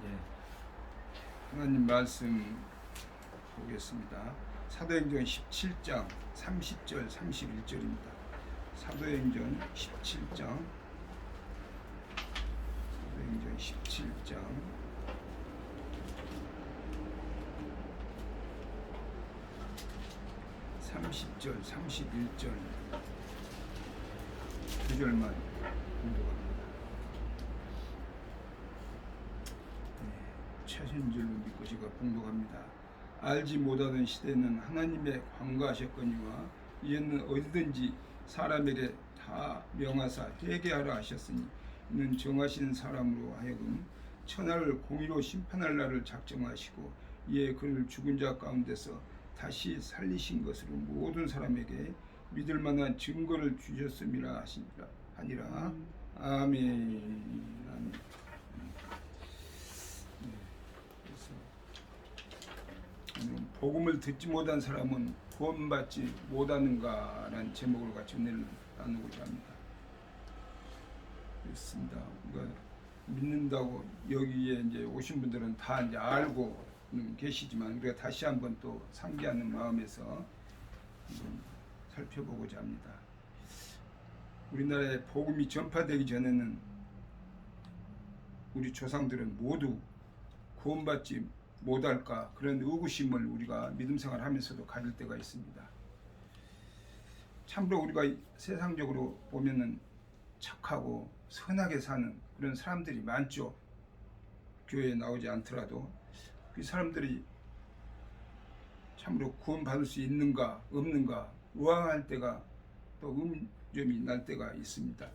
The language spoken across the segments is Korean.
예. 하나님 말씀 보겠습니다. 사도행전 17장 30절 31절입니다. 사도행전 17장 30절 31절 두 절만 공독합니다. 최신절로 믿고 제가 봉독합니다. 알지 못하던 시대는 하나님의 관가하셨거니와 이제는 어디든지 사람에게 다 명하사 회개하라 하셨으니 이는 정하신 사람으로 하여금 천하를 공의로 심판할 날을 작정하시고 이에 그를 죽은 자 가운데서 다시 살리신 것으로 모든 사람에게 믿을 만한 증거를 주셨음이라 하니라. 아멘. 복음을 듣지 못한 사람은 구원받지 못하는가라는 제목을 같이 은혜를 나누고자 합니다. 그렇습니다. 우리가 믿는다고 여기에 이제 오신 분들은 다 이제 알고는 계시지만 우리가 다시 한번 또 상기하는 마음에서 한번 살펴보고자 합니다. 우리나라에 복음이 전파되기 전에는 우리 조상들은 모두 구원받지 못할까 그런 의구심을 우리가 믿음 생활하면서도 가질 때가 있습니다. 참으로 우리가 세상적으로 보면은 착하고 선하게 사는 그런 사람들이 많죠. 교회에 나오지 않더라도 그 사람들이 참으로 구원받을 수 있는가 없는가 의아할 때가 또 의문점이 날 때가 있습니다.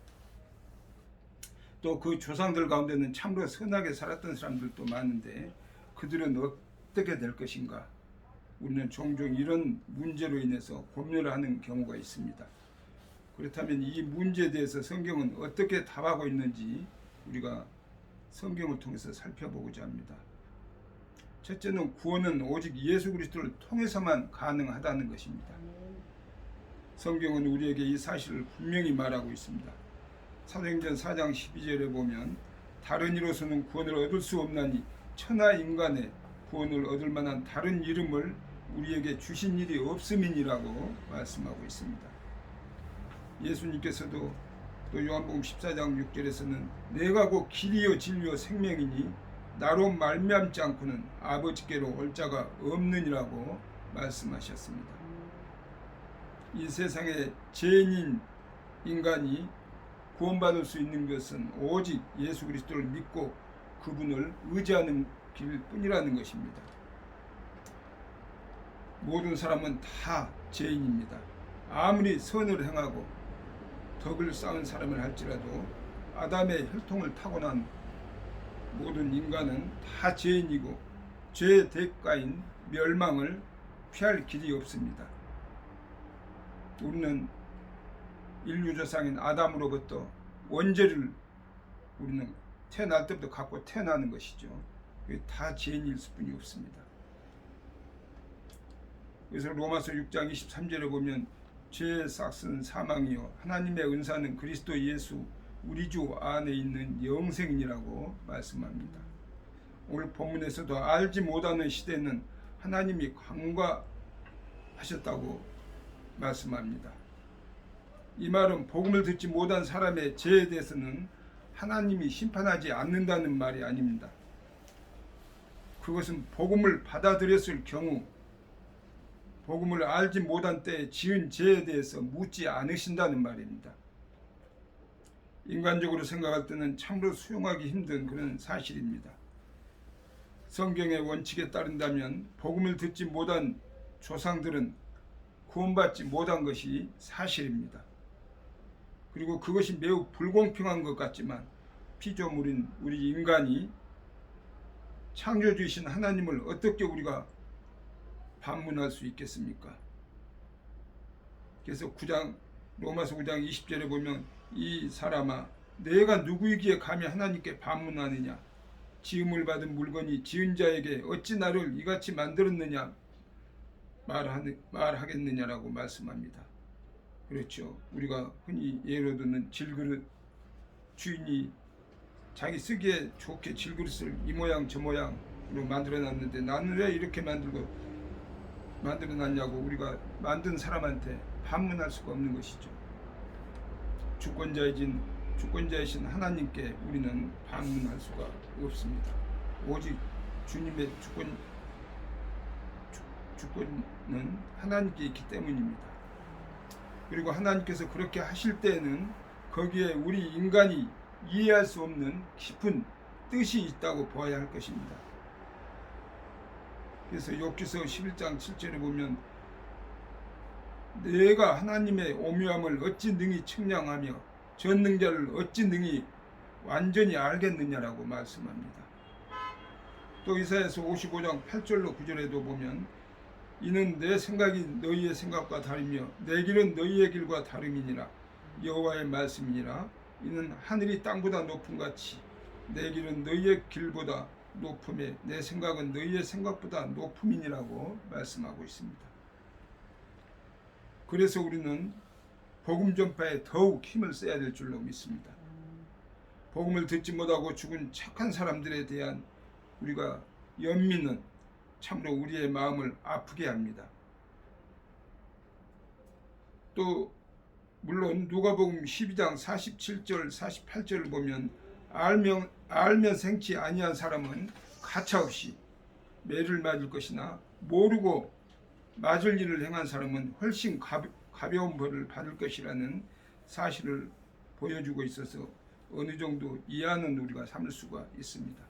또 그 조상들 가운데는 참으로 선하게 살았던 사람들도 많은데 그들은 어떻게 될 것인가? 우리는 종종 이런 문제로 인해서 고민을 하는 경우가 있습니다. 그렇다면 이 문제에 대해서 성경은 어떻게 답하고 있는지 우리가 성경을 통해서 살펴보고자 합니다. 첫째는 구원은 오직 예수 그리스도를 통해서만 가능하다는 것입니다. 성경은 우리에게 이 사실을 분명히 말하고 있습니다. 사도행전 4장 12절에 보면 다른 이로서는 구원을 얻을 수 없나니 천하 인간의 구원을 얻을 만한 다른 이름을 우리에게 주신 일이 없음이니라고 말씀하고 있습니다. 예수님께서도 또 요한복음 14장 6절에서는 내가 곧 길이요 진리요 생명이니 나로 말미암지 않고는 아버지께로 올 자가 없느니라고 말씀하셨습니다. 이 세상에 죄인인 인간이 구원받을 수 있는 것은 오직 예수 그리스도를 믿고 그분을 의지하는 길뿐이라는 것입니다. 모든 사람은 다 죄인입니다. 아무리 선을 행하고 덕을 쌓은 사람을 할지라도 아담의 혈통을 타고난 모든 인간은 다 죄인이고 죄의 대가인 멸망을 피할 길이 없습니다. 우리는 인류 조상인 아담으로부터 원죄를 우리는 태어날 때부터 갖고 태어나는 것이죠. 다 죄인일 수뿐이 없습니다. 그래서 로마서 6장 23절에 보면 죄의 삭은 사망이요 하나님의 은사는 그리스도 예수 우리 주 안에 있는 영생이라고 말씀합니다. 오늘 본문에서도 알지 못하는 시대는 하나님이 간과하셨다고 말씀합니다. 이 말은 복음을 듣지 못한 사람의 죄에 대해서는 하나님이 심판하지 않는다는 말이 아닙니다. 그것은 복음을 받아들였을 경우 복음을 알지 못한 때에 지은 죄에 대해서 묻지 않으신다는 말입니다. 인간적으로 생각할 때는 참으로 수용하기 힘든 그런 사실입니다. 성경의 원칙에 따른다면 복음을 듣지 못한 조상들은 구원받지 못한 것이 사실입니다. 그리고 그것이 매우 불공평한 것 같지만 피조물인 우리 인간이 창조주이신 하나님을 어떻게 우리가 반문할 수 있겠습니까? 그래서 로마서 9장 20절에 보면 이 사람아 내가 누구이기에 감히 하나님께 반문하느냐 지음을 받은 물건이 지은 자에게 어찌 나를 이같이 만들었느냐 말하겠느냐라고 말씀합니다. 그렇죠. 우리가 흔히 예로 듣는 질그릇 주인이 자기 쓰기에 좋게 질그릇을 이 모양 저 모양으로 만들어놨는데 나는 왜 이렇게 만들어놨냐고 우리가 만든 사람한테 반문할 수가 없는 것이죠. 주권자이신 하나님께 우리는 반문할 수가 없습니다. 오직 주님의 주권은 하나님께 있기 때문입니다. 그리고 하나님께서 그렇게 하실 때에는 거기에 우리 인간이 이해할 수 없는 깊은 뜻이 있다고 보아야 할 것입니다. 그래서 욥기서 11장 7절에 보면 내가 하나님의 오묘함을 어찌 능히 측량하며 전능자를 어찌 능히 완전히 알겠느냐라고 말씀합니다. 또 이사야서 55장 8절로 9절에도 보면 이는 내 생각이 너희의 생각과 다르며 내 길은 너희의 길과 다름이니라 여호와의 말씀이니라 이는 하늘이 땅보다 높음 같이 내 길은 너희의 길보다 높음에 내 생각은 너희의 생각보다 높음이니라고 말씀하고 있습니다. 그래서 우리는 복음 전파에 더욱 힘을 써야 될 줄로 믿습니다. 복음을 듣지 못하고 죽은 착한 사람들에 대한 우리가 연민은 참으로 우리의 마음을 아프게 합니다. 또 물론 누가복음 12장 47절 48절을 보면 알면 생치 아니한 사람은 가차없이 매를 맞을 것이나 모르고 맞을 일을 행한 사람은 훨씬 가벼운 벌을 받을 것이라는 사실을 보여주고 있어서 어느 정도 이해하는 우리가 삼을 수가 있습니다.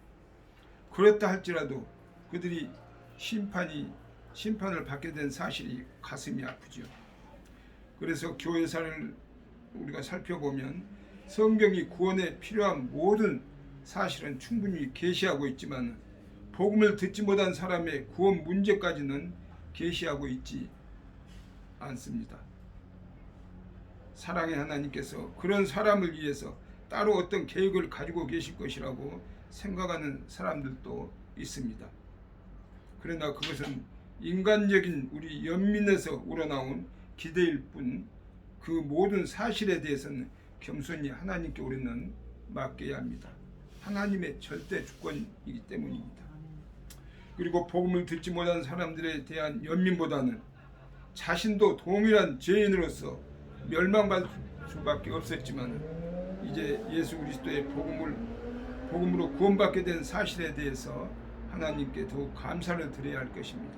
그렇다 할지라도 그들이 심판을 받게 된 사실이 가슴이 아프죠. 그래서 교회사를 우리가 살펴보면 성경이 구원에 필요한 모든 사실은 충분히 계시하고 있지만 복음을 듣지 못한 사람의 구원 문제까지는 계시하고 있지 않습니다. 사랑의 하나님께서 그런 사람을 위해서 따로 어떤 계획을 가지고 계실 것이라고 생각하는 사람들도 있습니다. 그러나 그것은 인간적인 우리 연민에서 우러나온 기대일 뿐 그 모든 사실에 대해서는 겸손히 하나님께 우리는 맡겨야 합니다. 하나님의 절대 주권이기 때문입니다. 그리고 복음을 듣지 못한 사람들에 대한 연민보다는 자신도 동일한 죄인으로서 멸망받을 수밖에 없었지만 이제 예수 그리스도의 복음으로 구원받게 된 사실에 대해서 하나님께 더욱 감사를 드려야 할 것입니다.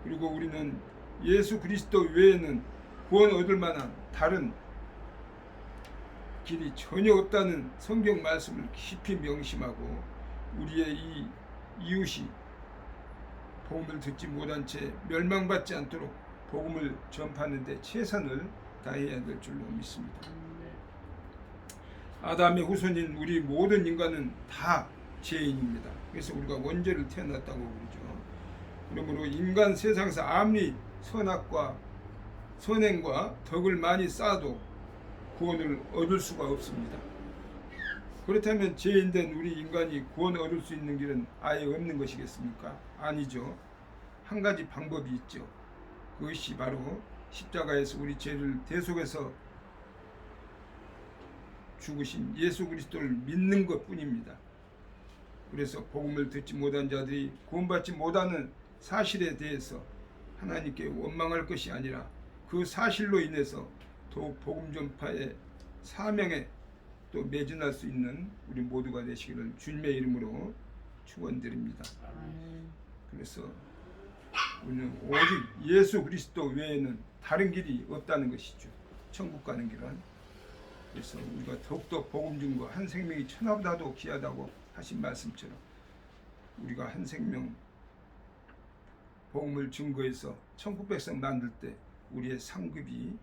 그리고 우리는 예수 그리스도 외에는 구원 얻을 만한 다른 길이 전혀 없다는 성경 말씀을 깊이 명심하고 우리의 이 이웃이 복음을 듣지 못한 채 멸망받지 않도록 복음을 전파하는 데 최선을 다해야 될 줄로 믿습니다. 아담의 후손인 우리 모든 인간은 다 죄인입니다. 그래서 우리가 원죄를 태어났다고 그러죠. 그러므로 인간 세상에서 아무리 선행과 덕을 많이 쌓아도 구원을 얻을 수가 없습니다. 그렇다면 죄인된 우리 인간이 구원을 얻을 수 있는 길은 아예 없는 것이겠습니까? 아니죠. 한 가지 방법이 있죠. 그것이 바로 십자가에서 우리 죄를 대속해서 죽으신 예수 그리스도를 믿는 것뿐입니다. 그래서 복음을 듣지 못한 자들이 구원받지 못하는 사실에 대해서 하나님께 원망할 것이 아니라 그 사실로 인해서 더욱 복음 전파의 사명에 또 매진할 수 있는 우리 모두가 되시기를 주님의 이름으로 축원드립니다. 그래서 우리는 오직 예수 그리스도 외에는 다른 길이 없다는 것이죠. 천국 가는 길은. 그래서 우리가 더욱더 복음 증거 한 생명이 천하보다도 귀하다고 하신 말씀처럼 우리가 한 생명 복음을 증거해서 천국 백성 만들 때 우리의 상급이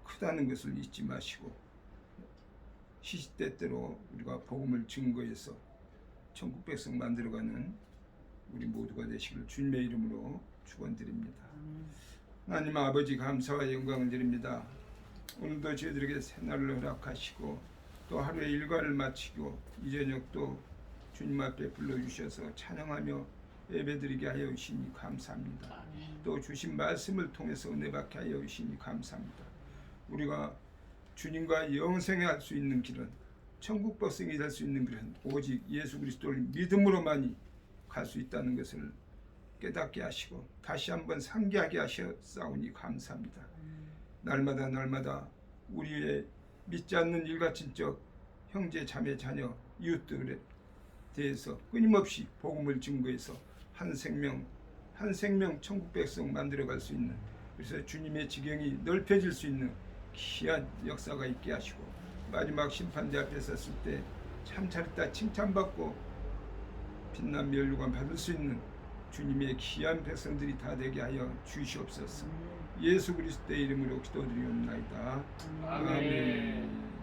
크다는 것을 잊지 마시고 시시때때로 우리가 복음을 증거해서 천국 백성 만들어가는 우리 모두가 되시기를 주님의 이름으로 축원드립니다. 하나님 아버지 감사와 영광을 드립니다. 오늘도 저희들에게 새날을 허락하시고 또 하루의 일과를 마치고 이 저녁도 주님 앞에 불러주셔서 찬양하며 예배드리게 하여 주시니 감사합니다. 또 주신 말씀을 통해서 은혜 받게 하여 주시니 감사합니다. 우리가 주님과 영생할 수 있는 길은 천국 백성이 될 수 있는 것은 오직 예수 그리스도를 믿음으로만이 갈 수 있다는 것을 깨닫게 하시고 다시 한번 상기하게 하셨사오니 감사합니다. 날마다 우리의 믿지 않는 일가친척 형제 자매 자녀 이웃들에 대해서 끊임없이 복음을 증거해서 한 생명 천국 백성 만들어갈 수 있는, 그래서 주님의 지경이 넓혀질 수 있는 귀한 역사가 있게 하시고 마지막 심판대 앞에 섰을 때 참 잘했다 칭찬받고 빛난 멸류관 받을 수 있는 주님의 귀한 백성들이 다 되게 하여 주시옵소서. 예수 그리스도의 이름으로 기도드리옵나이다. 아멘.